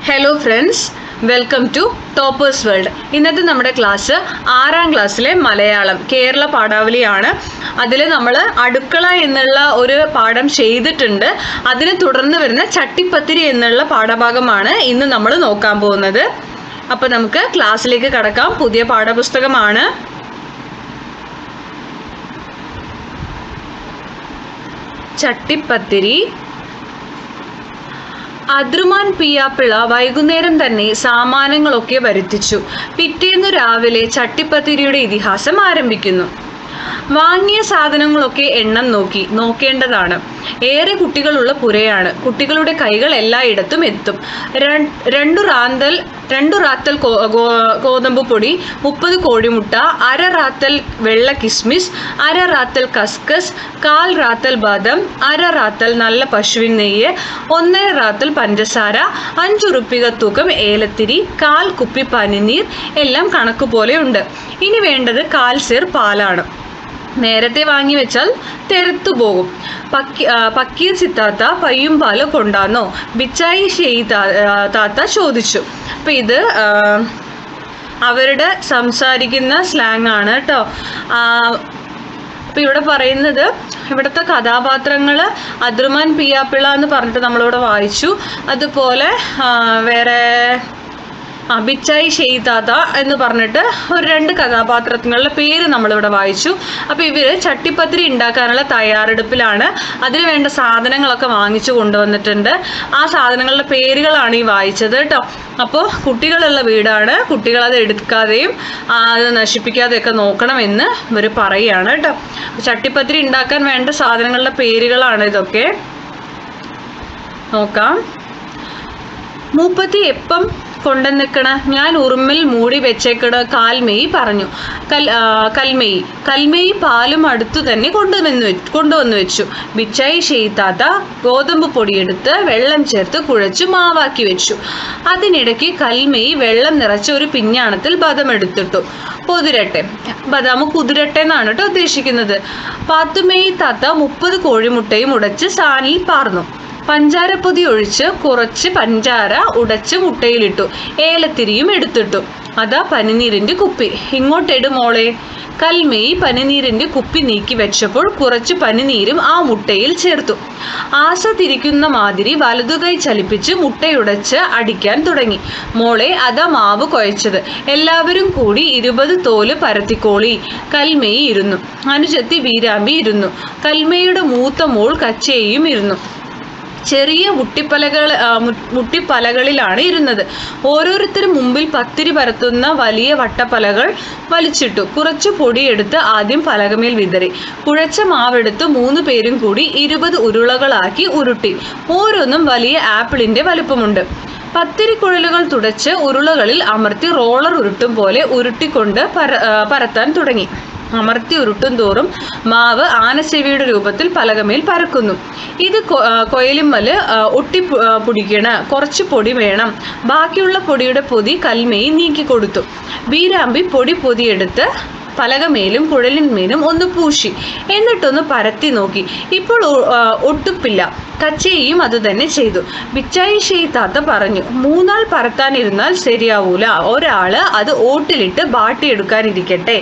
Hello friends, welcome to toppers world. ഇന്നത്തെ നമ്മുടെ class 6ാം ക്ലാസ്സിലെ മലയാളം കേരള പാഠാവലിയാണ്. അതിൽ നമ്മൾ അടുക്കള എന്നുള്ള ഒരു പാഠം ചെയ്തിട്ടുണ്ട്. അതിനെ തുടർന്ന് വരുന്ന ചട്ടിപ്പത്തിരി എന്നുള്ള പാഠഭാഗമാണ് ഇന്ന് നമ്മൾ നോക്കാൻ പോകുന്നത്. അപ്പോൾ നമുക്ക് ക്ലാസ്സിലേക്ക് കടക്കാം. പുതിയ പാഠപുസ്തകമാണ്. ചട്ടിപ്പത്തിരി. അദ്രുമാൻ പിയാപ്പിള വൈകുന്നേരം തന്നെ സാമാനങ്ങളൊക്കെ വരുത്തിച്ചു. പിറ്റേന്നു രാവിലെ ചട്ടിപ്പത്തിരിയുടെ ഇതിഹാസം ആരംഭിക്കുന്നു. വാങ്ങിയ സാധനങ്ങളൊക്കെ എണ്ണം നോക്കേണ്ടതാണ്. ഏറെ കുട്ടികളുള്ള പുരയാണ്. കുട്ടികളുടെ കൈകൾ എല്ലായിടത്തും എത്തും. രണ്ടു റാത്തൽ ഗോതമ്പ് പൊടി, 30 കോഴിമുട്ട, 1/2 റാത്തൽ വെള്ള കിസ്മിസ്, 1/2 റാത്തൽ കസ്കസ്, 1/4 റാത്തൽ ബദം, 1/2 റാത്തൽ നല്ല പശുവിൻ നെയ്യ്, 1/2 റാത്തൽ പഞ്ചസാര, 5 ഉറുപ്പിക തൂക്കം ഏലത്തിരി, 1/4 കുപ്പി പനിനീർ. എല്ലാം കണക്ക് പോലെ ഉണ്ട്. ഇനി വേണ്ടത് 1/4 സേർ പാലാണ്. നേരത്തെ വാങ്ങി വെച്ചാൽ തെരത്തു പോകും. പക്കീർ ചിത്താത്ത പയ്യും പാല് കൊണ്ടാന്നോ? ബിച്ചായി ഷെയ് താത്ത ചോദിച്ചു. അപ്പം ഇത് അവരുടെ സംസാരിക്കുന്ന സ്ലാങ് ആണ് കേട്ടോ. അപ്പം ഇവിടെ പറയുന്നത്, ഇവിടുത്തെ കഥാപാത്രങ്ങൾ അദ്രുമാൻ പിയാപ്പിള എന്ന് പറഞ്ഞിട്ട് നമ്മളിവിടെ വായിച്ചു. അതുപോലെ വേറെ ബിച്ചായി ഷെയ് താത്ത എന്ന് പറഞ്ഞിട്ട് ഒരു 2 കഥാപാത്രങ്ങളുടെ പേര് നമ്മളിവിടെ വായിച്ചു. അപ്പോൾ ഇവർ ചട്ടിപ്പത്തിരി ഉണ്ടാക്കാനുള്ള തയ്യാറെടുപ്പിലാണ്. അതിന് വേണ്ട സാധനങ്ങളൊക്കെ വാങ്ങിച്ചു കൊണ്ടുവന്നിട്ടുണ്ട്. ആ സാധനങ്ങളുടെ പേരുകളാണ് ഈ വായിച്ചത് കേട്ടോ. അപ്പോൾ കുട്ടികളുള്ള വീടാണ്. കുട്ടികളത് എടുക്കാതെയും അത് നശിപ്പിക്കാതെയൊക്കെ നോക്കണമെന്ന് ഇവർ പറയുകയാണ് കേട്ടോ. ചട്ടിപ്പത്തിരി ഉണ്ടാക്കാൻ വേണ്ട സാധനങ്ങളുടെ പേരുകളാണ് ഇതൊക്കെ. നോക്കാം. മൂപ്പത്തി എപ്പം കൊണ്ടുവന്നിക്കണ? ഞാൻ ഉറുമ്മിൽ മൂടി വെച്ചേക്കണ, കാൽമേയി പറഞ്ഞു. കൽമേയി പാലും അടുത്തു തന്നെ കൊണ്ടുവന്നു വെച്ചു. ബിച്ചായി ഷെയ്ത്താത്ത ഗോതമ്പ് പൊടിയെടുത്ത് വെള്ളം ചേർത്ത് കുഴച്ചു മാവാക്കി വെച്ചു. അതിനിടയ്ക്ക് കൽമേയി വെള്ളം നിറച്ച ഒരു പിഞ്ഞാണത്തിൽ ബദം എടുത്തിട്ടു. ബദാം കുതിരട്ടെ എന്നാണ് കേട്ടോ ഉദ്ദേശിക്കുന്നത്. പാത്തുമേയി താത്ത 30 കോഴിമുട്ടയും ഉടച്ച് സാനിൽ പാർന്നു. പഞ്ചാരപ്പൊതി ഒഴിച്ച് കുറച്ച് പഞ്ചാര ഉടച്ച് മുട്ടയിലിട്ടു. ഏലത്തിരിയും എടുത്തിട്ടു. അതാ പനിനീരിൻ്റെ കുപ്പി. ഇങ്ങോട്ടെടു മോളെ. കൽമേയി പനിനീരിൻ്റെ കുപ്പി നീക്കി വെച്ചപ്പോൾ കുറച്ച് പനിനീരും ആ മുട്ടയിൽ ചേർത്തു. ആശ തിരിക്കുന്ന മാതിരി വലതുകൈ ചലിപ്പിച്ച് മുട്ടയുടച്ച് അടിക്കാൻ തുടങ്ങി. മോളെ, അതാ മാവ് കുഴച്ചത്. എല്ലാവരും കൂടി 20 തോല് പരത്തിക്കോളി. കൽമേയി ഇരുന്നു. അനുജത്തി വീരാമ്പി ഇരുന്നു. കൽമേയുടെ മൂത്ത മോൾ കച്ചേയും ഇരുന്നു. ചെറിയ മുട്ടിപ്പലകളിലാണ് ഇരുന്നത്. ഓരോരുത്തരും മുമ്പിൽ പത്തിരി പരത്തുന്ന വലിയ വട്ടപ്പലകൾ വലിച്ചിട്ടു. കുറച്ച് പൊടിയെടുത്ത് ആദ്യം പലകമേൽ വിതറി. കുഴച്ച മാവെടുത്ത് 3 പേരും കൂടി 20 ഉരുളകളാക്കി ഉരുട്ടി. ഓരോന്നും വലിയ ആപ്പിളിന്റെ വലുപ്പമുണ്ട്. പത്തിരി കുഴലുകൾ തുടച്ച് ഉരുളകളിൽ അമർത്തി റോളർ ഉരുട്ടും പോലെ ഉരുട്ടിക്കൊണ്ട് പരത്താൻ തുടങ്ങി. അമർത്തി ഉരുട്ടും തോറും മാവ് ആനച്ചെവിയുടെ രൂപത്തിൽ പലകമേൽ പരക്കുന്നു. ഇത് കൊയലിമ്മല് ഒട്ടിപ്പൊടിക്കണ. കുറച്ച് പൊടി വേണം. ബാക്കിയുള്ള പൊടിയുടെ പൊതി കൽമേയി നീക്കിക്കൊടുത്തു. വീരാമ്പി പൊതിയെടുത്ത് പലകമേലും കുഴലിന്മേലും ഒന്ന് പൂശി. എന്നിട്ടൊന്ന് പരത്തി നോക്കി. ഇപ്പോൾ ഒട്ടുപ്പില്ല. കച്ചേയും അത് തന്നെ ചെയ്തു. ബിച്ചായി ഷെയ് താത്ത പറഞ്ഞു, 3 ആൾ പരത്താനിരുന്നാൽ ശരിയാവൂല. ഒരാള് അത് ഓട്ടിലിട്ട് ബാട്ടിയെടുക്കാനിരിക്കട്ടെ.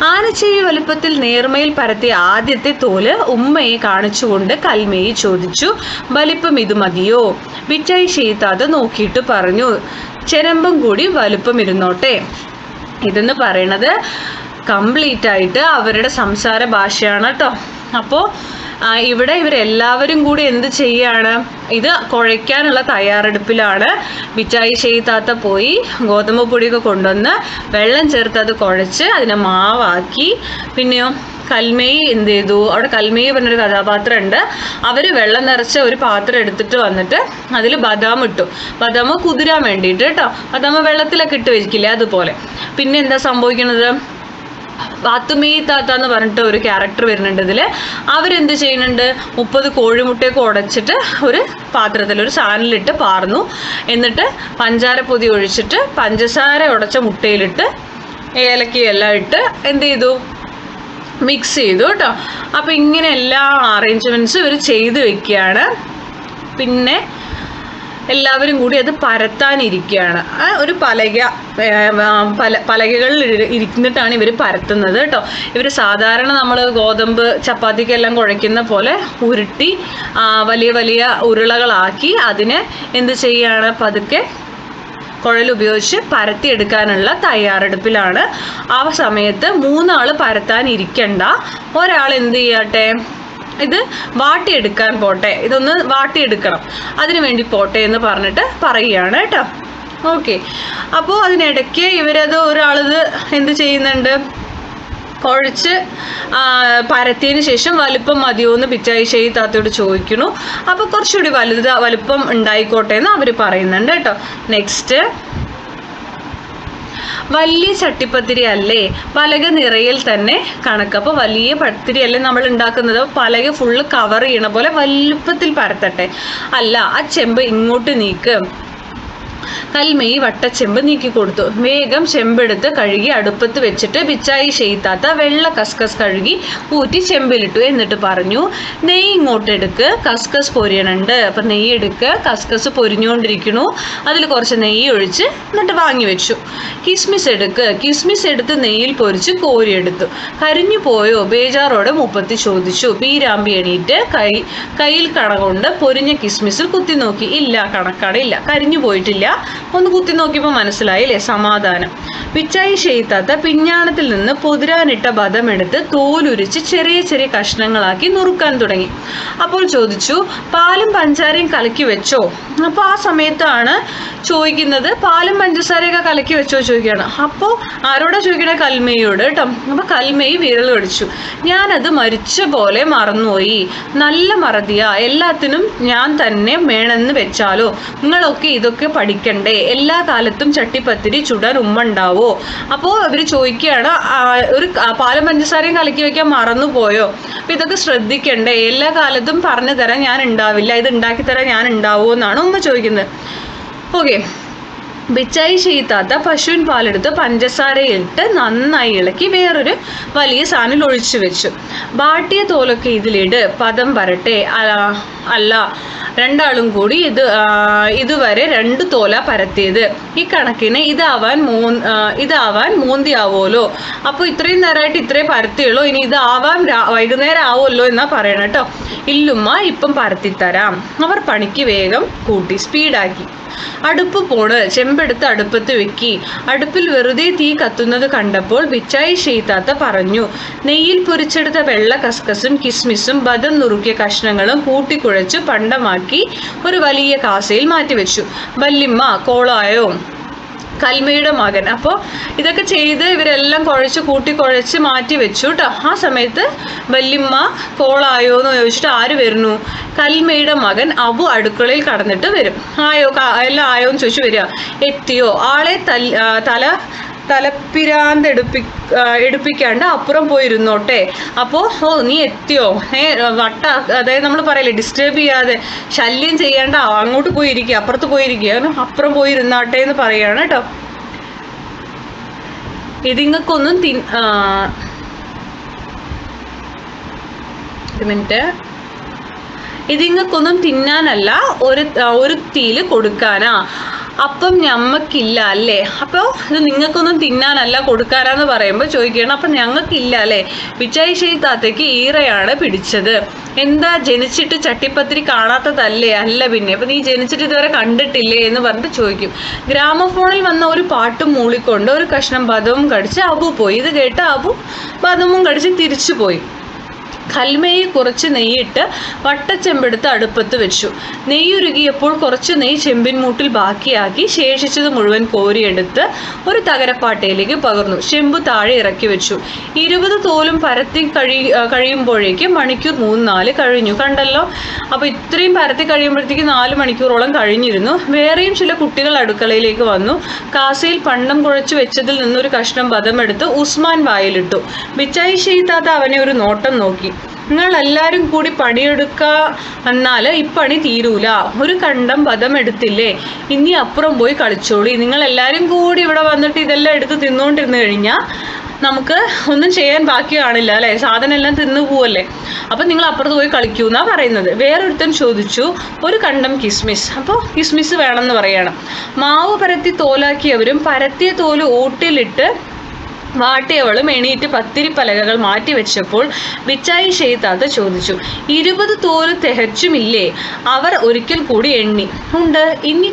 ആനച്ചെവി വലുപ്പത്തിൽ നേർമയിൽ പരത്തിയ ആദ്യത്തെ തോല് ഉമ്മയെ കാണിച്ചുകൊണ്ട് കൽമേയി ചോദിച്ചു, വലിപ്പം ഇത് മതിയോ? ബിച്ചായി ഷെയ് താത്ത നോക്കിയിട്ട് പറഞ്ഞു, ചെരമ്പം കൂടി വലിപ്പം ഇരുന്നോട്ടെ. ഇതെന്ന് പറയണത് കംപ്ലീറ്റ് ആയിട്ട് അവരുടെ സംസാര ഭാഷയാണ് കേട്ടോ. അപ്പോൾ ഇവിടെ ഇവരെല്ലാവരും കൂടി എന്ത് ചെയ്യാണ്? ഇത് കുഴയ്ക്കാനുള്ള തയ്യാറെടുപ്പിലാണ്. ബിച്ചായി ഷെയ് താത്ത പോയി ഗോതമ്പ് പൊടിയൊക്കെ കൊണ്ടുവന്ന് വെള്ളം ചേർത്ത് അത് കുഴച്ച് അതിനെ മാവാക്കി. പിന്നെയോ കൽമേയി എന്ത് ചെയ്തു? അവിടെ കൽമേയി പറഞ്ഞൊരു കഥാപാത്രം ഉണ്ട്. അവർ വെള്ളം നിറച്ച ഒരു പാത്രം എടുത്തിട്ട് വന്നിട്ട് അതിൽ ബദാം ഇട്ടു. ബദാം കുതിരാൻ വേണ്ടിയിട്ട് കേട്ടോ. ബദാം വെള്ളത്തിലൊക്കെ ഇട്ട് വെക്കില്ലേ, അതുപോലെ. പിന്നെ എന്താ സംഭവിക്കുന്നത്? പാത്തുമേയി താത്ത എന്ന് പറഞ്ഞിട്ട് ഒരു ക്യാരക്ടർ വരുന്നുണ്ട് ഇതിൽ. അവരെന്ത് ചെയ്യുന്നുണ്ട്? 30 കോഴിമുട്ടയൊക്കെ ഉടച്ചിട്ട് ഒരു പാത്രത്തിൽ ഒരു സാധനത്തിലിട്ട് പാർന്നു. എന്നിട്ട് പഞ്ചാരപ്പൊതി ഒഴിച്ചിട്ട് പഞ്ചസാര ഉടച്ച മുട്ടയിലിട്ട് ഏലക്കയെല്ലാം ഇട്ട് എന്ത് ചെയ്തു? മിക്സ് ചെയ്തു കേട്ടോ. അപ്പം ഇങ്ങനെ എല്ലാ അറേഞ്ച്മെൻറ്റ്സും ഇവർ ചെയ്ത് വെക്കുകയാണ്. പിന്നെ എല്ലാവരും കൂടി അത് പരത്താനിരിക്കുകയാണ്. ഒരു പലകകളിൽ ഇരുന്നിട്ടാണ് ഇവർ പരത്തുന്നത് കേട്ടോ. ഇവർ സാധാരണ നമ്മൾ ഗോതമ്പ് ചപ്പാത്തിക്കെല്ലാം കുഴയ്ക്കുന്ന പോലെ ഉരുട്ടി വലിയ വലിയ ഉരുളകളാക്കി അതിനെ എന്ത് ചെയ്യാണ്, പതുക്കെ കുഴലുപയോഗിച്ച് പരത്തിയെടുക്കാനുള്ള തയ്യാറെടുപ്പിലാണ്. ആ സമയത്ത് 3 ആൾ പരത്താൻ ഇരിക്കണ്ട, ഒരാൾ എന്ത് ചെയ്യട്ടെ, ഇത് വാട്ടിയെടുക്കാൻ പോട്ടെ, ഇതൊന്ന് വാട്ടിയെടുക്കണം, അതിനു വേണ്ടി പോട്ടെ എന്ന് പറഞ്ഞിട്ട് പറയുകയാണ് കേട്ടോ. ഓക്കെ, അപ്പോൾ അതിനിടയ്ക്ക് ഇവരത് ഒരാളിത് എന്ത് ചെയ്യുന്നുണ്ട്, കുഴച്ച് പരത്തിയതിന് ശേഷം വലുപ്പം മതിയോ എന്ന് പിച്ചായി ഷെയ്ഖ് താത്തയോട് ചോദിക്കുന്നു. അപ്പോൾ കുറച്ചുകൂടി വലുപ്പം ഉണ്ടായിക്കോട്ടെ എന്ന് അവർ പറയുന്നുണ്ട് കേട്ടോ. നെക്സ്റ്റ്, വലിയ ചട്ടിപ്പത്തിരി അല്ലേ, പലക നിറയിൽ തന്നെ കണക്ക്. അപ്പോൾ വലിയ പത്തിരി അല്ലേ നമ്മൾ ഉണ്ടാക്കുന്നത്, പലക ഫുള്ള് കവർ ചെയ്യണ പോലെ വലുപ്പത്തിൽ പരത്തട്ടെ. അല്ല, ആ ചെമ്പ് ഇങ്ങോട്ട് നീക്ക്. കൽമയി വട്ടച്ചെമ്പ് നീക്കി കൊടുത്തു. വേഗം ചെമ്പെടുത്ത് കഴുകി അടുപ്പത്ത് വെച്ചിട്ട് പിച്ചായി ഷെയ്ഖ് താത്ത വെള്ള കസ്കസ് കഴുകി ഊറ്റി ചെമ്പിലിട്ടു. എന്നിട്ട് പറഞ്ഞു, നെയ്യ് ഇങ്ങോട്ട് എടുക്ക്, കസ്കസ് പൊരിയണുണ്ട്. അപ്പം നെയ്യ് എടുക്ക്, കസ്കസ് പൊരിഞ്ഞുകൊണ്ടിരിക്കണു, അതിൽ കുറച്ച് നെയ്യ് ഒഴിച്ച് എന്നിട്ട് വാങ്ങി വെച്ചു. കിസ്മിസ് എടുക്ക്, കിസ്മിസ് എടുത്ത് നെയ്യിൽ പൊരിച്ച് കോരിയെടുത്തു. കരിഞ്ഞു പോയോ, ബേജാറോടെ മുപ്പത്തി ചോദിച്ചു. ബീരാമ്പി എണീറ്റ് കയ്യിൽ കണ കൊണ്ട് പൊരിഞ്ഞ കിസ്മിസിൽ കുത്തി നോക്കി. ഇല്ല, കണക്കടയില്ല, കരിഞ്ഞു പോയിട്ടില്ല. ഒന്ന് കുത്തി നോക്കിയപ്പോൾ മനസ്സിലായില്ലേ, സമാധാനം. പിച്ചായി ഷെയ്ഖ് താത്ത പിഞ്ഞാണത്തിൽ നിന്ന് പൊതിരാനിട്ട ബദമെടുത്ത് തോലുരിച്ച് ചെറിയ ചെറിയ കഷ്ണങ്ങളാക്കി നുറുക്കാൻ തുടങ്ങി. അപ്പോൾ ചോദിച്ചു, പാലും പഞ്ചാരയും കലക്കി വെച്ചോ? അപ്പോൾ ആ സമയത്താണ് ചോദിക്കുന്നത്, പാലും പഞ്ചസാരയൊക്കെ കലക്കി വെച്ചോ ചോദിക്കുകയാണ്. അപ്പോൾ ആരോടാ ചോദിക്കണേ, കൽമയോട് കേട്ടോ. അപ്പോൾ കൽമയി വിരൽ കടിച്ചു. ഞാനത് മരിച്ച പോലെ മറന്നുപോയി, നല്ല മറതിയാ, എല്ലാത്തിനും ഞാൻ തന്നെ വേണമെന്ന് വെച്ചാലോ, നിങ്ങളൊക്കെ ഇതൊക്കെ പഠിക്കണ്ടേ, എല്ലാ കാലത്തും ചട്ടിപ്പത്തിരി ചുടാൻ ഉമ്മ ഉണ്ടാവോ? അപ്പോൾ ഇവർ ചോദിക്കുകയാണ്, ഒരു പാലും പഞ്ചസാരയും കലക്കി വെക്കാൻ മറന്നുപോയോ, അപ്പോൾ ഇതൊക്കെ ശ്രദ്ധിക്കണ്ടേ, എല്ലാ കാലത്തും പറഞ്ഞു തരാൻ ഞാൻ ഉണ്ടാവില്ല, ഇത് ഉണ്ടാക്കി തരാൻ ഞാൻ ഉണ്ടാവുമോ എന്നാണ് ഉമ്മ ചോദിക്കുന്നത്. ഓക്കെ, പിച്ചായി ഷെയ്ഖ് താത്ത പശുവിൻ പാലെടുത്ത് പഞ്ചസാരയിട്ട് നന്നായി ഇളക്കി വേറൊരു വലിയ സാധനം ഒഴിച്ചു വെച്ചു. ബാട്ടിയ തോലൊക്കെ ഇതിലിട്, പദം വരട്ടെ. അല്ല, രണ്ടാളും കൂടി ഇതുവരെ 2 തോല പരത്തിയത്, ഈ കണക്കിന് ഇതാവാൻ മൂന്തിയാവുമല്ലോ. അപ്പോൾ ഇത്രയും നേരമായിട്ട് ഇത്രയും പരത്തിയുള്ളൂ, ഇനി ഇതാവാൻ വൈകുന്നേരം ആവുമല്ലോ എന്നാ പറയണം കേട്ടോ. ഇല്ലുമ്മ, ഇപ്പം പരത്തിത്തരാം. അവർ പണിക്ക് വേഗം കൂട്ടി, സ്പീഡാക്കി. അടുപ്പ് പോണ്, ചെമ്പെടുത്ത് അടുപ്പത്ത് വെക്കി. അടുപ്പിൽ വെറുതെ തീ കത്തുന്നത് കണ്ടപ്പോൾ പിച്ചായി ഷെയ്ഖ് താത്ത പറഞ്ഞു, നെയ്യിൽ പൊരിച്ചെടുത്ത വെള്ള കസ്കസും കിസ്മിസും ബദം നുറുക്കിയ കഷ്ണങ്ങളും കൂട്ടിക്കുഴച്ച് പണ്ടമാക്കി ഒരു വലിയ കാസയിൽ മാറ്റിവെച്ചു. വല്യമ്മ, കോളായോ? കൽമയുടെ മകൻ. അപ്പോൾ ഇതൊക്കെ ചെയ്ത് ഇവരെല്ലാം കൂട്ടിക്കുഴച്ച് മാറ്റി വെച്ചു കേട്ടോ. ആ സമയത്ത് വല്യമ്മ കോളായോ എന്ന് ചോദിച്ചിട്ട് ആര് വരുന്നു? കൽമയുടെ മകൻ അബു അടുക്കളയിൽ കടന്നിട്ട് വരും. എല്ലാം ആയോ എന്ന് ചോദിച്ചു വരിക. എത്തിയോ? ആളെ തലപ്പിരാന്ത് എടുപ്പിക്കാണ്ട് അപ്പുറം പോയിരുന്നോട്ടെ. അപ്പോൾ നീ എത്തിയോ, അതായത് നമ്മൾ പറയില്ലേ, ഡിസ്റ്റർബ് ചെയ്യാതെ ശല്യം ചെയ്യാണ്ട് അങ്ങോട്ട് പോയിരിക്കുക, അപ്പുറത്ത് പോയിരിക്കുക, അപ്പുറം പോയിരുന്നാട്ടെ എന്ന് പറയുകയാണ് കേട്ടോ. ഇതിങ്ങൾക്കൊന്നും ഇതിങ്ങൾക്കൊന്നും തിന്നാനല്ല, ഒരു തീല് കൊടുക്കാനാ. അപ്പം ഞമ്മക്കില്ല അല്ലേ? അപ്പോൾ ഇത് നിങ്ങൾക്കൊന്നും തിന്നാനല്ല കൊടുക്കാനാന്ന് പറയുമ്പോൾ ചോദിക്കണം, അപ്പം ഞങ്ങൾക്കില്ല അല്ലേ? പിച്ചായി ഷെയ്ഖ് താത്തയ്ക്ക് ഈറയാണ് പിടിച്ചത്. എന്താ, ജനിച്ചിട്ട് ചട്ടിപ്പത്തിരി കാണാത്തതല്ലേ? അല്ല പിന്നെ, അപ്പം നീ ജനിച്ചിട്ട് ഇതുവരെ കണ്ടിട്ടില്ലേ എന്ന് പറഞ്ഞിട്ട് ചോദിക്കും. ഗ്രാമഫോണിൽ വന്ന ഒരു പാട്ടും മൂളിക്കൊണ്ട് ഒരു കഷ്ണം ബദവും കടിച്ച് അബു പോയി. ഇത് കേട്ട് അബു ബദവും കടിച്ച് തിരിച്ചു പോയി. കൽമയെ കുറച്ച് നെയ്യിട്ട് വട്ടച്ചെമ്പെടുത്ത് അടുപ്പത്ത് വെച്ചു. നെയ്യുരുകിയപ്പോൾ കുറച്ച് നെയ്യ് ചെമ്പിൻ മൂട്ടിൽ ബാക്കിയാക്കി ശേഷിച്ചത് മുഴുവൻ കോരിയെടുത്ത് ഒരു തകരപ്പാട്ടയിലേക്ക് പകർന്നു. ചെമ്പ് താഴെ ഇറക്കി വെച്ചു. 20 തോലും പരത്തി കഴിയുമ്പോഴേക്ക് മണിക്കൂർ 3-4 കഴിഞ്ഞു. കണ്ടല്ലോ, അപ്പോൾ ഇത്രയും പരത്തി കഴിയുമ്പോഴത്തേക്ക് 4 മണിക്കൂറോളം കഴിഞ്ഞിരുന്നു. വേറെയും ചില കുട്ടികൾ അടുക്കളയിലേക്ക് വന്നു. കാസയിൽ പണ്ടം കുഴച്ചു വെച്ചതിൽ നിന്നൊരു കഷ്ണം ബദമെടുത്ത് ഉസ്മാൻ വായിലിട്ടു. പിച്ചായി ഷെയ്ഖ് താത്ത അവനെ ഒരു നോട്ടം നോക്കി. നിങ്ങളെല്ലാവരും കൂടി പണിയെടുന്നാൽ ഇപ്പണി തീരൂല. ഒരു കണ്ടം ബദം എടുത്തില്ലേ, ഇനി അപ്പുറം പോയി കളിച്ചോളി. നിങ്ങളെല്ലാവരും കൂടി ഇവിടെ വന്നിട്ട് ഇതെല്ലാം എടുത്ത് തിന്നുകൊണ്ടിരുന്നു കഴിഞ്ഞാൽ നമുക്ക് ഒന്നും ചെയ്യാൻ ബാക്കി കാണില്ല അല്ലേ, സാധനം എല്ലാം തിന്നു പോവല്ലേ, അപ്പം നിങ്ങൾ അപ്പുറത്ത് പോയി കളിക്കൂ എന്നാ പറയുന്നത്. വേറൊരുത്തൻ ചോദിച്ചു ഒരു കണ്ടം കിസ്മിസ്, അപ്പോൾ കിസ്മിസ് വേണമെന്ന് പറയണം. മാവ് പരത്തി തോലാക്കിയവരും പരത്തിയ തോല് ഓട്ടിലിട്ട് വാട്ടിയവളും എണീറ്റ് പത്തിരി പലകകൾ മാറ്റി വെച്ചപ്പോൾ ബിച്ചായി ഷെയ്ത്താത്ത ചോദിച്ചു, 20 തോല് തികച്ചുമില്ലേ? അവർ ഒരിക്കൽ കൂടി എണ്ണി, ഉണ്ട്, ഇനി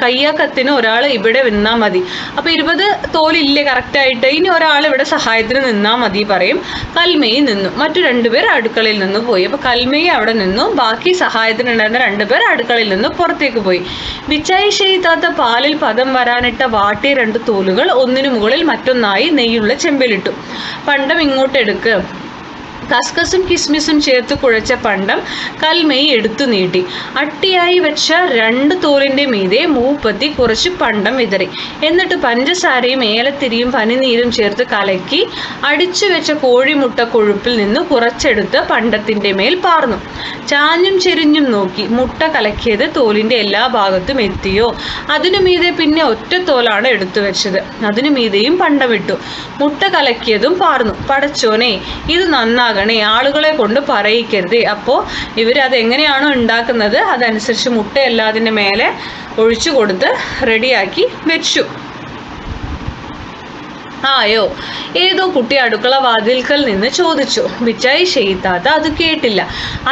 കയ്യാക്കത്തിന് ഒരാൾ ഇവിടെ നിന്നാൽ മതി. അപ്പോൾ 20 തോലില്ലേ കറക്റ്റായിട്ട്, ഇനി ഒരാൾ ഇവിടെ സഹായത്തിന് നിന്നാൽ മതി പറയും. കൽമയി നിന്നു, മറ്റു 2 പേർ അടുക്കളയിൽ നിന്ന് പോയി. അപ്പോൾ കൽമയി അവിടെ നിന്നു, ബാക്കി സഹായത്തിനുണ്ടായിരുന്ന 2 പേർ അടുക്കളയിൽ നിന്ന് പുറത്തേക്ക് പോയി. ബിച്ചായി ഷെയ്ത്താത്ത പാലിൽ പദം വരാനിട്ട വാട്ടിയ 2 തോലുകൾ ഒന്നിനു മുകളിൽ മറ്റൊന്നായി നെയ്യുള്ള ചെമ്പിലിട്ടു. പണ്ടം ഇങ്ങോട്ടെടുക്ക്. കസ്കസും കിസ്മിസും ചേർത്ത് കുഴച്ച പണ്ടം കൽമയി എടുത്തു നീട്ടി. അട്ടിയായി വെച്ച 2 തോലിന്റെ മീതെ മൂപ്പത്തി കുറച്ച് പണ്ടം വിതറി. എന്നിട്ട് പഞ്ചസാരയും ഏലത്തിരിയും പനിനീരും ചേർത്ത് കലക്കി അടിച്ചു വെച്ച കോഴിമുട്ട കൊഴുപ്പിൽ നിന്ന് കുറച്ചെടുത്ത് പണ്ടത്തിന്റെ മേൽ പാർന്നു. ചാഞ്ഞും ചെരിഞ്ഞും നോക്കി, മുട്ട കലക്കിയത് തോലിന്റെ എല്ലാ ഭാഗത്തും എത്തിയോ? അതിനു മീതെ പിന്നെ ഒറ്റ തോലാണ് എടുത്തു വെച്ചത്. അതിനു മീതെയും പണ്ടമിട്ടു. മുട്ട കലക്കിയതും പാർന്നു. പടച്ചോനെ, ഇത് നന്നാകണേ, ആളുകളെ കൊണ്ട് പറയിക്കരുതേ. അപ്പോൾ ഇവരതെങ്ങനെയാണോ ഉണ്ടാക്കുന്നത് അതനുസരിച്ച് മുട്ടയെല്ലാം അതിൻ്റെ മേലെ ഒഴിച്ചു കൊടുത്ത് റെഡിയാക്കി വെച്ചു. ആയോ? ഏതോ കുട്ടി അടുക്കള വാതിൽക്കൽ നിന്ന് ചോദിച്ചു. ബിച്ചായി ഷെയ്ത്താത്ത അത് കേട്ടില്ല.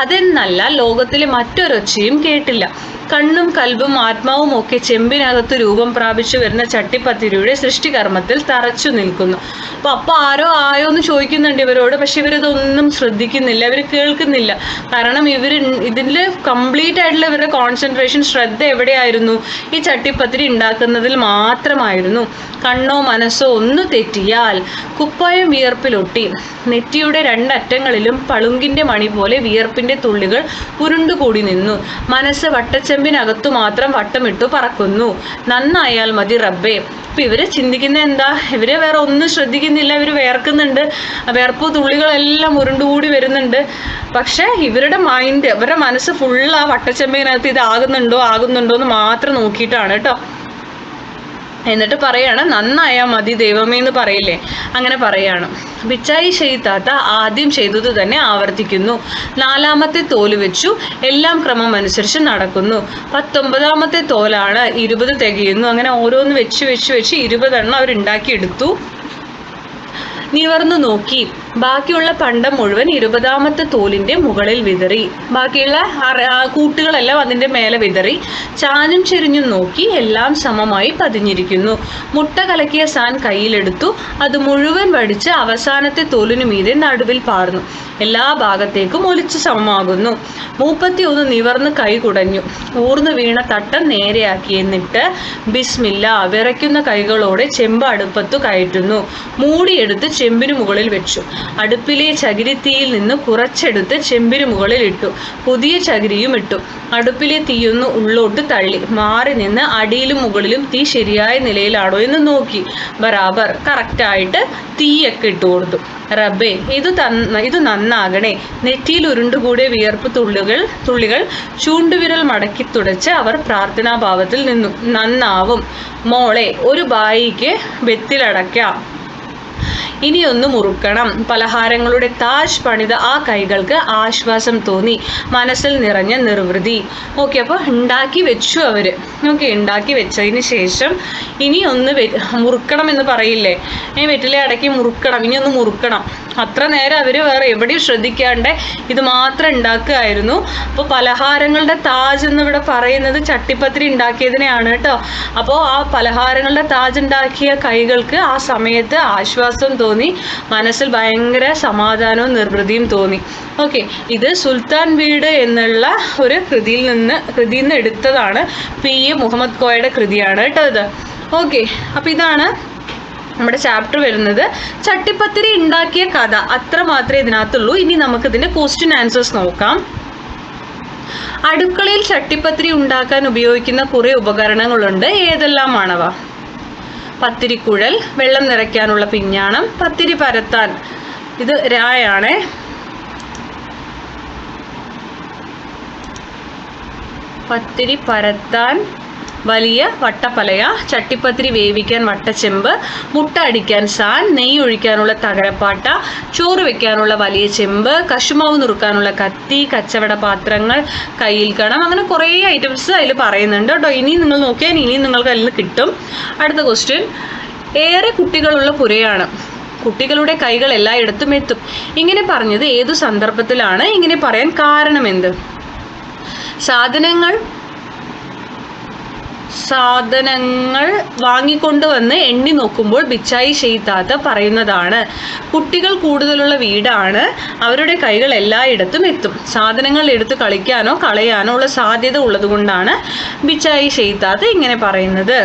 അതെന്നല്ല, ലോകത്തിലെ മറ്റൊരൊച്ചയും കേട്ടില്ല. കണ്ണും കൽബും ആത്മാവും ഒക്കെ ചെമ്പിനകത്ത് രൂപം പ്രാപിച്ചു വരുന്ന ചട്ടിപ്പത്തിരിയുടെ സൃഷ്ടികർമ്മത്തിൽ തറച്ചു നിൽക്കുന്നു. അപ്പോൾ ആരോ ആയോ എന്ന് ചോദിക്കുന്നുണ്ട് ഇവരോട്, പക്ഷെ ഇവരിതൊന്നും ശ്രദ്ധിക്കുന്നില്ല, ഇവർ കേൾക്കുന്നില്ല. കാരണം ഇതിൽ കംപ്ലീറ്റ് ആയിട്ടുള്ള ഇവരുടെ കോൺസെൻട്രേഷൻ, ശ്രദ്ധ എവിടെയായിരുന്നു? ഈ ചട്ടിപ്പത്തിരി ഉണ്ടാക്കുന്നതിൽ മാത്രമായിരുന്നു. കണ്ണോ മനസ്സോ ഒന്ന് തെറ്റിയാൽ കുപ്പായം വിയർപ്പിലൊട്ടി. നെറ്റിയുടെ 2 അറ്റങ്ങളിലും പളുങ്കിന്റെ മണി പോലെ വിയർപ്പിന്റെ തുള്ളികൾ ഉരുണ്ടുകൂടി നിന്നു. മനസ്സ് വട്ടച്ചെമ്പിനകത്തു മാത്രം വട്ടമിട്ടു പറക്കുന്നു. നന്നായാൽ മതി റബ്ബേ. അപ്പം ഇവര് ചിന്തിക്കുന്ന എന്താ? ഇവര് വേറെ ഒന്നും ശ്രദ്ധിക്കുന്നില്ല, ഇവർ വേർക്കുന്നുണ്ട്, വേർപ്പ് തുള്ളികളെല്ലാം ഉരുണ്ടുകൂടി വരുന്നുണ്ട്. പക്ഷെ ഇവരുടെ മൈൻഡ്, ഇവരുടെ മനസ്സ് ഫുള്ള് ആ വട്ടച്ചെമ്പിനകത്ത് ഇതാകുന്നുണ്ടോ എന്ന് മാത്രം നോക്കിയിട്ടാണ് കേട്ടോ. എന്നിട്ട് പറയാണ്, നന്നായാൽ മതി ദൈവമേ എന്ന് പറയില്ലേ, അങ്ങനെ പറയാണ്. ബിച്ചായി ഷെയ്ത്താത്ത ആദ്യം ചെയ്തത് തന്നെ ആവർത്തിക്കുന്നു. 4ാമത്തെ തോല് വെച്ചു. എല്ലാം ക്രമം അനുസരിച്ച് നടക്കുന്നു. 19ാമത്തെ തോലാണ് 20 തികയുന്നു. അങ്ങനെ ഓരോന്ന് വെച്ച് 20 എണ്ണം അവരുണ്ടാക്കിയെടുത്തു. നിവർന്നു നോക്കി. ബാക്കിയുള്ള പണ്ടം മുഴുവൻ 20ാമത്തെ തോലിന്റെ മുകളിൽ വിതറി. ബാക്കിയുള്ള കൂട്ടുകളെല്ലാം അതിന്റെ മേലെ വിതറി. ചാഞ്ഞും ചെരിഞ്ഞും നോക്കി. എല്ലാം സമമായി പതിഞ്ഞിരിക്കുന്നു. മുട്ട കലക്കിയ സാൻ കയ്യിലെടുത്തു. അത് മുഴുവൻ വടിച്ച് അവസാനത്തെ തോലിനു മീതെ നടുവിൽ പാർന്നു. എല്ലാ ഭാഗത്തേക്കും ഒലിച്ചു സമമാകുന്നു. 31 നിവർന്ന് കൈ കുടഞ്ഞു. ഊർന്നു വീണ തട്ടം നേരെയാക്കി. എന്നിട്ട് ബിസ്മില്ല വിറയ്ക്കുന്ന കൈകളോടെ ചെമ്പ് അടുപ്പത്തു കയറ്റുന്നു. മൂടിയെടുത്ത് ചെമ്പിനു മുകളിൽ വെച്ചു. അടുപ്പിലെ ചകിരിത്തീയിൽ നിന്ന് കുറച്ചെടുത്ത് ചെമ്പിനു മുകളിൽ ഇട്ടു. പുതിയ ചകിരിയും ഇട്ടു. അടുപ്പിലെ തീയൊന്ന് ഉള്ളോട്ട് തള്ളി. മാറി നിന്ന് അടിയിലും മുകളിലും തീ ശരിയായ നിലയിലാണോ എന്ന് നോക്കി. ബറാബർ കറക്റ്റായിട്ട് തീയൊക്കെ ഇട്ടു കൊടുത്തു. റബ്ബേ, ഇത് നന്നാകണേ. നെറ്റിയിൽ ഉരുണ്ടുകൂടിയ വിയർപ്പ് തുള്ളികൾ ചൂണ്ടുവിരൽ മടക്കി തുടച്ച് അവർ പ്രാർത്ഥനാഭാവത്തിൽ നിന്നു. നന്നാവും മോളെ, ഒരു ബായിക്ക് വെത്തിലടയ്ക്കാം, ഇനിയൊന്ന് മുറുക്കണം. പലഹാരങ്ങളുടെ താജ് പണിത ആ കൈകൾക്ക് ആശ്വാസം തോന്നി. മനസ്സിൽ നിറഞ്ഞ നിർവൃതി. ഓക്കെ, അപ്പോൾ ഉണ്ടാക്കി വെച്ചു അവര്. ഓക്കെ, ഉണ്ടാക്കി വെച്ചതിന് ശേഷം ഇനി ഒന്ന് മുറുക്കണം എന്ന് പറയില്ലേ, വെറ്റിലെ അടക്കി മുറുക്കണം, ഇനി ഒന്ന് മുറുക്കണം. അത്ര നേരം അവർ വേറെ എവിടെയും ശ്രദ്ധിക്കാണ്ട് ഇത് മാത്രം ഉണ്ടാക്കുകയായിരുന്നു. അപ്പോൾ പലഹാരങ്ങളുടെ താജ് എന്നിവിടെ പറയുന്നത് ചട്ടിപ്പത്തിരി ഉണ്ടാക്കിയതിനെയാണ് കേട്ടോ. അപ്പോൾ ആ പലഹാരങ്ങളുടെ താജ് ഉണ്ടാക്കിയ കൈകൾക്ക് ആ സമയത്ത് ആശ്വാസം തോന്നി. മനസ്സിൽ ഭയങ്കര സമാധാനവും നിർവൃതിയും തോന്നി. ഓക്കെ, ഇത് സുൽത്താൻ വീട് എന്നുള്ള ഒരു കൃതിയിൽ നിന്ന് എടുത്തതാണ്. പി.എ. മുഹമ്മദ് കോയയുടെ കൃതിയാണ് കേട്ടോ ഇത്. ഓക്കെ, അപ്പോൾ ഇതാണ് നമ്മുടെ ചാപ്റ്റർ വരുന്നത്. ചട്ടിപ്പത്തിരി ഉണ്ടാക്കിയ കഥ അത്ര മാത്രമേ ഇതിനകത്തുള്ളൂ. ഇനി നമുക്കിതിൻ്റെ ക്വസ്റ്റ്യൻ ആൻസേഴ്സ് നോക്കാം. അടുക്കളയിൽ ചട്ടിപ്പത്തിരി ഉണ്ടാക്കാൻ ഉപയോഗിക്കുന്ന കുറേ ഉപകരണങ്ങളുണ്ട്. ഏതെല്ലാമാണവ? പത്തിരിക്കുഴൽ, വെള്ളം നിറയ്ക്കാനുള്ള പിഞ്ഞാണം, പത്തിരി പരത്താൻ, ഇത് രായാണേ, പത്തിരി പരത്താൻ വലിയ വട്ടപ്പലക, ചട്ടിപ്പത്തിരി വേവിക്കാൻ വട്ടച്ചെമ്പ്, മുട്ട അടിക്കാൻ സാൻ, നെയ്യ് ഒഴിക്കാനുള്ള തകരപ്പാട്ട, ചോറ് വെക്കാനുള്ള വലിയ ചെമ്പ്, കശുമാവ് നുറുക്കാനുള്ള കത്തി, കച്ചവട പാത്രങ്ങൾ, കയ്യിൽ കണം, അങ്ങനെ കുറേ ഐറ്റംസ് അതിൽ പറയുന്നുണ്ട് കേട്ടോ. ഇനിയും നിങ്ങൾ നോക്കിയാൽ ഇനിയും നിങ്ങൾക്ക് അതിൽ കിട്ടും. അടുത്ത ക്വസ്റ്റ്യൻ, ഏറെ കുട്ടികളുള്ള പുരയാണ്, കുട്ടികളുടെ കൈകൾ എല്ലായിടത്തും എത്തും. ഇങ്ങനെ പറഞ്ഞത് ഏതു സന്ദർഭത്തിലാണ്? ഇങ്ങനെ പറയാൻ കാരണമെന്ത്? സാധനങ്ങൾ വാങ്ങിക്കൊണ്ടുവന്ന് എണ്ണി നോക്കുമ്പോൾ ബിച്ചായി ഷെയ്ത്താത്ത പറയുന്നതാണ്, കുട്ടികൾ കൂടുതലുള്ള വീടാണ്, അവരുടെ കൈകൾ എല്ലായിടത്തും എത്തും. സാധനങ്ങൾ എടുത്ത് കളിക്കാനോ കളയാനോ ഉള്ള സാധ്യത ഉള്ളതുകൊണ്ടാണ് ബിച്ചായി ഷെയ്ത്താത്ത ഇങ്ങനെ പറയുന്നത്.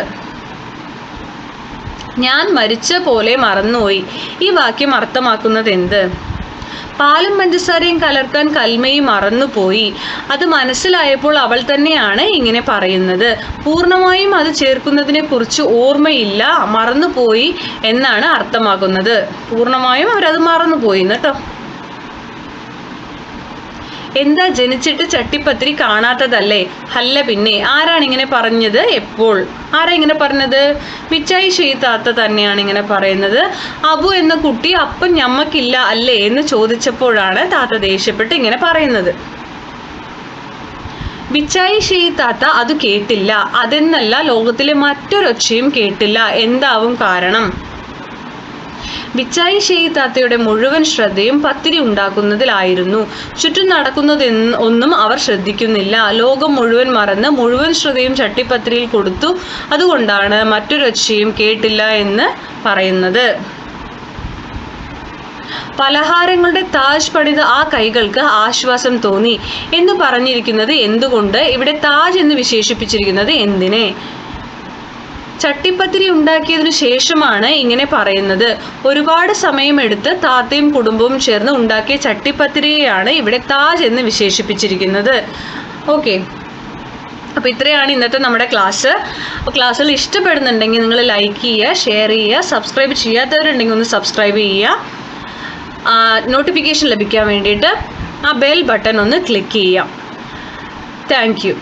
ഞാൻ മരിച്ച പോലെ മറന്നുപോയി. ഈ വാക്യം അർത്ഥമാക്കുന്നത് എന്ത്? പാലും പഞ്ചസാരയും കലർത്താൻ കൽമയി മറന്നുപോയി. അത് മനസ്സിലായപ്പോൾ അവൾ തന്നെയാണ് ഇങ്ങനെ പറയുന്നത്. പൂർണ്ണമായും അത് ചേർക്കുന്നതിനെ കുറിച്ച് ഓർമ്മയില്ല, മറന്നുപോയി എന്നാണ് അർത്ഥമാക്കുന്നത്. പൂർണ്ണമായും അവരത് മറന്നുപോയി കേട്ടോ. എന്താ, ജനിച്ചിട്ട് ചട്ടിപ്പത്തിരി കാണാത്തതല്ലേ? അല്ല പിന്നെ. ആരാണ് ഇങ്ങനെ പറഞ്ഞത്? എപ്പോൾ? ആരാ ഇങ്ങനെ പറഞ്ഞത്? ബിച്ചായി ഷെയ്ത്താത്ത തന്നെയാണ് ഇങ്ങനെ പറയുന്നത്. അബു എന്ന കുട്ടി അപ്പം ഞമ്മക്കില്ല അല്ലേ എന്ന് ചോദിച്ചപ്പോഴാണ് താത്ത ദേഷ്യപ്പെട്ട് ഇങ്ങനെ പറയുന്നത്. ബിച്ചായി ഷെയ്ത്താത്ത അത് കേട്ടില്ല. അതെന്നല്ല, ലോകത്തിലെ മറ്റൊരൊച്ചയും കേട്ടില്ല. എന്താവും കാരണം? ബിച്ചായി ഷെയ്ത്താത്തയുടെ മുഴുവൻ ശ്രദ്ധയും പത്തിരി ഉണ്ടാക്കുന്നതിലായിരുന്നു. ചുറ്റും നടക്കുന്നതൊന്നും അവർ ശ്രദ്ധിക്കുന്നില്ല. ലോകം മുഴുവൻ മറന്ന് മുഴുവൻ ശ്രദ്ധയും ചട്ടിപ്പത്തിരിയിൽ കൊടുത്തു. അതുകൊണ്ടാണ് മറ്റൊരൊച്ചയും കേട്ടില്ല എന്ന് പറയുന്നത്. പലഹാരങ്ങളുടെ താജ് പണിത ആ കൈകൾക്ക് ആശ്വാസം തോന്നി എന്ന് പറഞ്ഞിരിക്കുന്നത് എന്തുകൊണ്ട്? ഇവിടെ താജ് എന്ന് വിശേഷിപ്പിച്ചിരിക്കുന്നത് എന്തിനെ? ചട്ടിപ്പത്തിരി ഉണ്ടാക്കിയതിനു ശേഷമാണ് ഇങ്ങനെ പറയുന്നത്. ഒരുപാട് സമയമെടുത്ത് താത്തയും കുടുംബവും ചേർന്ന് ഉണ്ടാക്കിയ ചട്ടിപ്പത്തിരിയെയാണ് ഇവിടെ താജ് എന്ന് വിശേഷിപ്പിച്ചിരിക്കുന്നത്. ഓക്കെ, അപ്പോൾ ഇത്രയാണ് ഇന്നത്തെ നമ്മുടെ ക്ലാസ്. അപ്പോൾ ക്ലാസ്സുകൾ ഇഷ്ടപ്പെടുന്നുണ്ടെങ്കിൽ നിങ്ങൾ ലൈക്ക് ചെയ്യുക, ഷെയർ ചെയ്യുക, സബ്സ്ക്രൈബ് ചെയ്യാത്തവരുണ്ടെങ്കിൽ ഒന്ന് സബ്സ്ക്രൈബ് ചെയ്യുക. നോട്ടിഫിക്കേഷൻ ലഭിക്കാൻ വേണ്ടിയിട്ട് ആ ബെൽ ബട്ടൺ ഒന്ന് ക്ലിക്ക് ചെയ്യാം. Thank you.